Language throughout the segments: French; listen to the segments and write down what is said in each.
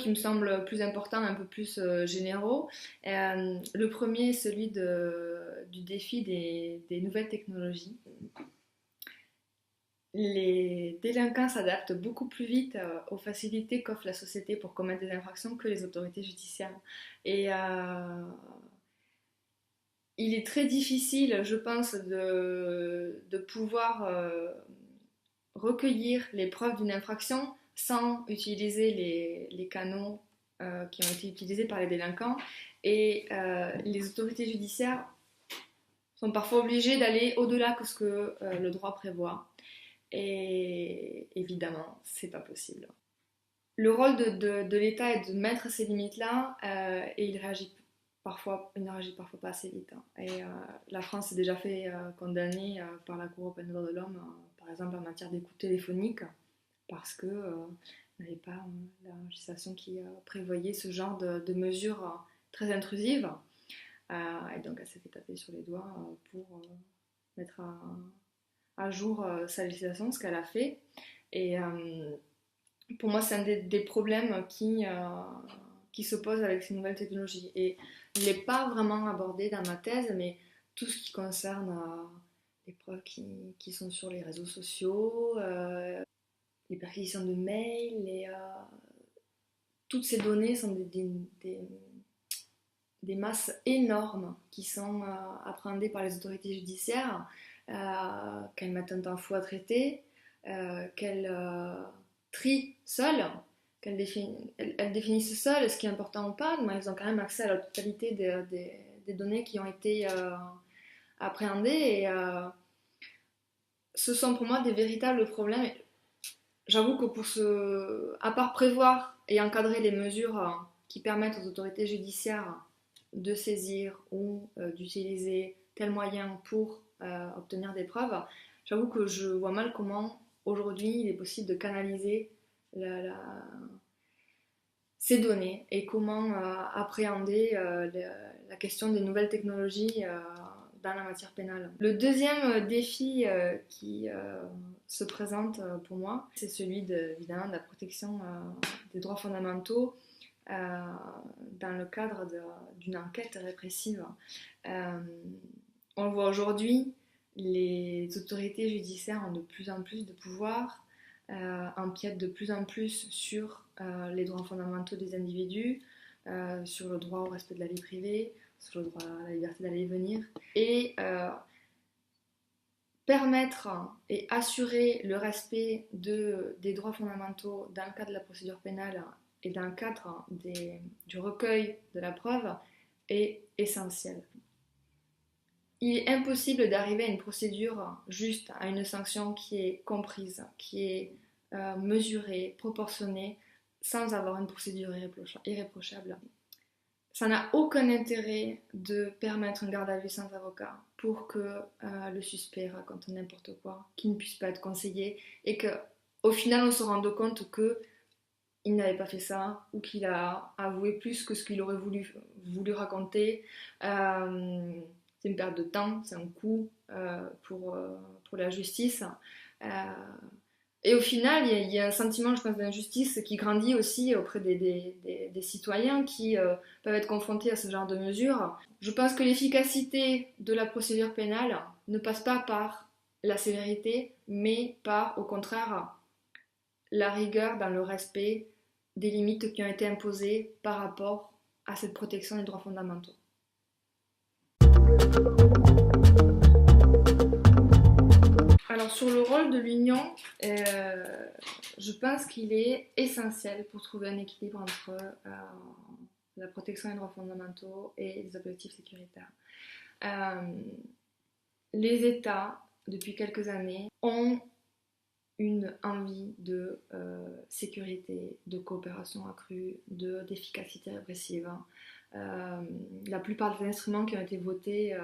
qui me semblent plus importants, un peu plus généraux. Le premier est celui du défi des nouvelles technologies. Les délinquants s'adaptent beaucoup plus vite aux facilités qu'offre la société pour commettre des infractions que les autorités judiciaires. Et il est très difficile, je pense, de pouvoir recueillir les preuves d'une infraction sans utiliser les canaux qui ont été utilisés par les délinquants. Et les autorités judiciaires sont parfois obligées d'aller au-delà que ce que le droit prévoit. Et évidemment, c'est pas possible. Le rôle de l'État est de mettre ces limites-là et il ne réagit parfois pas assez vite. Et la France s'est déjà fait condamner par la Cour européenne des droits de l'homme, par exemple en matière d'écoute téléphonique, parce que n'avait pas la législation qui prévoyait ce genre de mesures très intrusives. Et donc elle s'est fait taper sur les doigts pour mettre à jour sa législation, ce qu'elle a fait. Et pour moi, c'est un des problèmes qui se posent avec ces nouvelles technologies. Et je ne l'ai pas vraiment abordé dans ma thèse, mais tout ce qui concerne les preuves qui sont sur les réseaux sociaux, les perquisitions de mails, toutes ces données sont des masses énormes qui sont appréhendées par les autorités judiciaires, qu'elles mettent un temps fou à traiter, qu'elles trient seules, qu'elles définissent seules ce qui est important ou pas. Mais elles ont quand même accès à la totalité des données qui ont été appréhendées. Et ce sont pour moi des véritables problèmes. J'avoue que à part prévoir et encadrer les mesures qui permettent aux autorités judiciaires de saisir ou d'utiliser tel moyen pour obtenir des preuves, j'avoue que je vois mal comment aujourd'hui il est possible de canaliser ces données et comment appréhender la question des nouvelles technologies dans la matière pénale. Le deuxième défi qui se présente pour moi, c'est celui évidemment de la protection des droits fondamentaux dans le cadre d'une enquête répressive. On le voit aujourd'hui, les autorités judiciaires ont de plus en plus de pouvoir, empiètent de plus en plus sur les droits fondamentaux des individus, sur le droit au respect de la vie privée, sur le droit à la liberté d'aller et venir, et permettre et assurer le respect des droits fondamentaux dans le cadre de la procédure pénale et dans le cadre du recueil de la preuve est essentiel. Il est impossible d'arriver à une procédure juste, à une sanction qui est comprise, qui est mesurée, proportionnée, sans avoir une procédure irréprochable. Ça n'a aucun intérêt de permettre un garde à vue sans avocat pour que le suspect raconte n'importe quoi, qu'il ne puisse pas être conseillé et qu'au final on se rende compte qu'il n'avait pas fait ça ou qu'il a avoué plus que ce qu'il aurait voulu raconter. C'est une perte de temps, c'est un coût pour la justice. Et au final, il y a un sentiment, je pense, d'injustice qui grandit aussi auprès des citoyens qui peuvent être confrontés à ce genre de mesures. Je pense que l'efficacité de la procédure pénale ne passe pas par la sévérité, mais par, au contraire, la rigueur dans le respect des limites qui ont été imposées par rapport à cette protection des droits fondamentaux. Alors sur le rôle de l'Union, je pense qu'il est essentiel pour trouver un équilibre entre la protection des droits fondamentaux et les objectifs sécuritaires. Les États, depuis quelques années, ont une envie de sécurité, de coopération accrue, d'efficacité répressive. La plupart des instruments qui ont été votés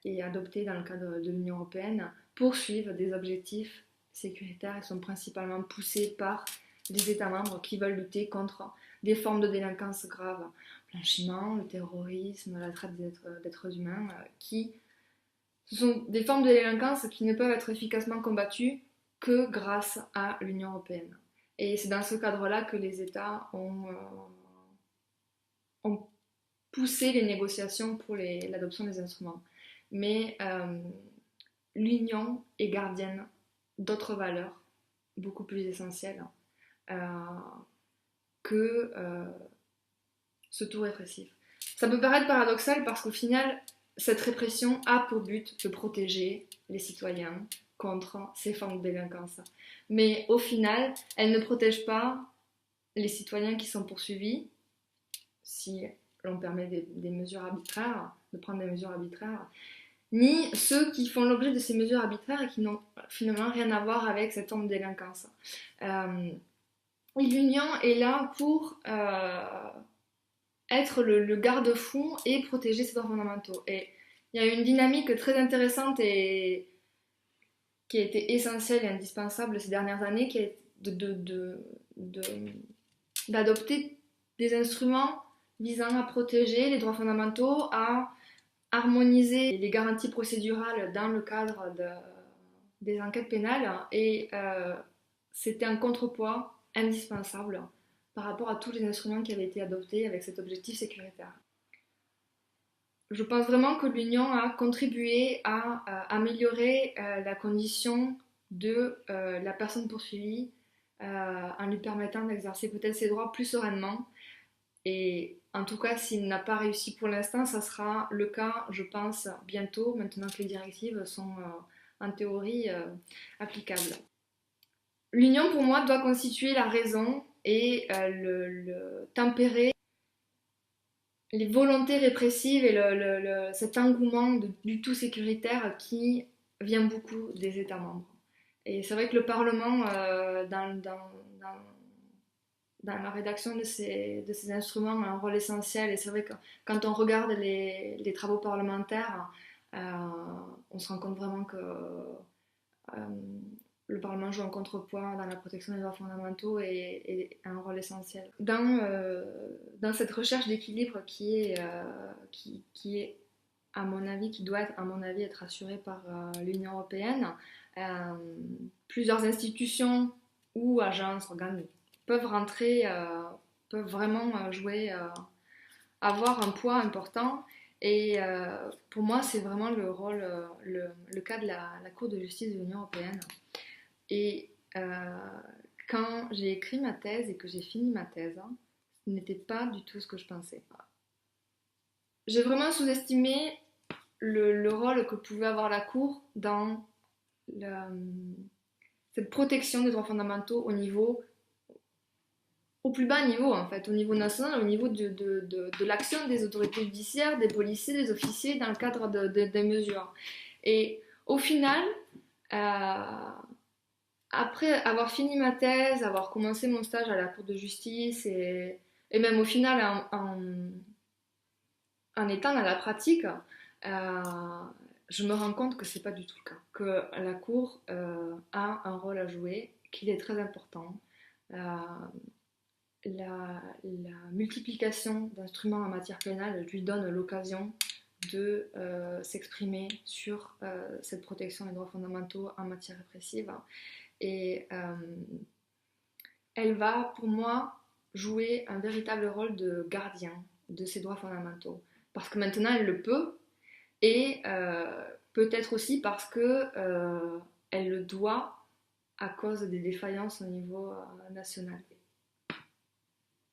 et adoptés dans le cadre de l'Union européenne poursuivent des objectifs sécuritaires et sont principalement poussés par les États membres qui veulent lutter contre des formes de délinquance graves, le blanchiment, le terrorisme, la traite d'êtres humains, ce sont des formes de délinquance qui ne peuvent être efficacement combattues que grâce à l'Union européenne. Et c'est dans ce cadre-là que les États ont poussé les négociations pour l'adoption des instruments. Mais l'Union est gardienne d'autres valeurs beaucoup plus essentielles euh, que ce tout répressif. Ça peut paraître paradoxal parce qu'au final, cette répression a pour but de protéger les citoyens contre ces formes de délinquance. Mais au final, elle ne protège pas les citoyens qui sont poursuivis si l'on permet des mesures arbitraires, de prendre des mesures arbitraires, ni ceux qui font l'objet de ces mesures arbitraires et qui n'ont finalement rien à voir avec cette forme de délinquance. L'Union est là pour être le garde-fou et protéger ses droits fondamentaux. Et il y a une dynamique très intéressante et qui a été essentielle et indispensable ces dernières années, qui est d'adopter des instruments visant à protéger les droits fondamentaux, à harmoniser les garanties procédurales dans le cadre des enquêtes pénales. Et c'était un contrepoids indispensable par rapport à tous les instruments qui avaient été adoptés avec cet objectif sécuritaire. Je pense vraiment que l'Union a contribué à améliorer la condition de la personne poursuivie en lui permettant d'exercer peut-être ses droits plus sereinement. Et en tout cas, s'il n'a pas réussi pour l'instant, ça sera le cas, je pense, bientôt, maintenant que les directives sont en théorie applicables. L'Union, pour moi, doit constituer la raison et tempérer les volontés répressives et cet engouement du tout sécuritaire qui vient beaucoup des États membres. Et c'est vrai que le Parlement, dans la rédaction de ces instruments, a un rôle essentiel. Et c'est vrai que quand on regarde les travaux parlementaires, on se rend compte vraiment que le Parlement joue un contrepoids dans la protection des droits fondamentaux et un rôle essentiel. Dans cette recherche d'équilibre qui est, à mon avis, qui doit, à mon avis, être assurée par l'Union européenne, plusieurs institutions ou agences, organes peuvent rentrer, peuvent vraiment jouer, avoir un poids important. Et pour moi, c'est vraiment le rôle, le cas de la Cour de justice de l'Union européenne. Et quand j'ai écrit ma thèse et que j'ai fini ma thèse, ce n'était pas du tout ce que je pensais. J'ai vraiment sous-estimé le rôle que pouvait avoir la Cour dans cette protection des droits fondamentaux au plus bas niveau, en fait, au niveau national, au niveau de l'action des autorités judiciaires, des policiers, des officiers dans le cadre des mesures. Et au final, après avoir fini ma thèse, avoir commencé mon stage à la Cour de justice et même au final en étant dans la pratique, je me rends compte que c'est pas du tout le cas, que la Cour a un rôle à jouer, qu'il est très important. La multiplication d'instruments en matière pénale lui donne l'occasion de s'exprimer sur cette protection des droits fondamentaux en matière répressive. Et elle va, pour moi, jouer un véritable rôle de gardien de ces droits fondamentaux. Parce que maintenant, elle le peut, et peut-être aussi parce que elle le doit à cause des défaillances au niveau national.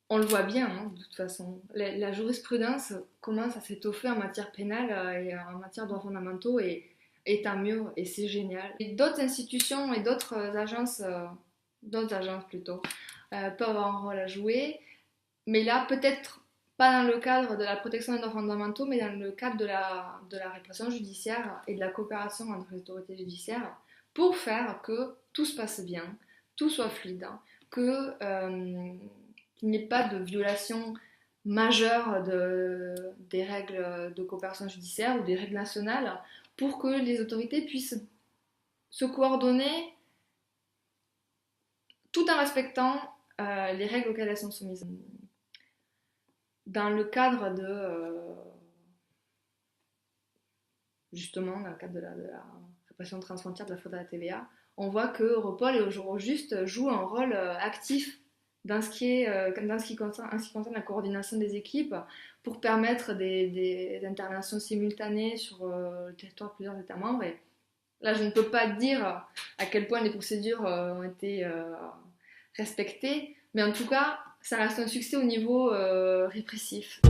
On le voit bien, hein, de toute façon. La jurisprudence commence à s'étoffer en matière pénale et en matière de droits fondamentaux, et tant mieux, et c'est génial. Et d'autres institutions et d'autres agences plutôt, peuvent avoir un rôle à jouer, mais là, peut-être pas dans le cadre de la protection des droits fondamentaux, mais dans le cadre de la répression judiciaire et de la coopération entre les autorités judiciaires, pour faire que tout se passe bien, tout soit fluide, que qu'il n'y ait pas de violation majeure des règles de coopération judiciaire ou des règles nationales, pour que les autorités puissent se coordonner tout en respectant les règles auxquelles elles sont soumises. Dans le cadre justement, dans le cadre de la répression transfrontière de la fraude à la TVA, on voit que Europol et Eurojust jouent un rôle actif dans ce qui concerne la coordination des équipes pour permettre des interventions simultanées sur le territoire de plusieurs États membres. Et là, je ne peux pas dire à quel point les procédures ont été respectées, mais en tout cas, ça reste un succès au niveau répressif.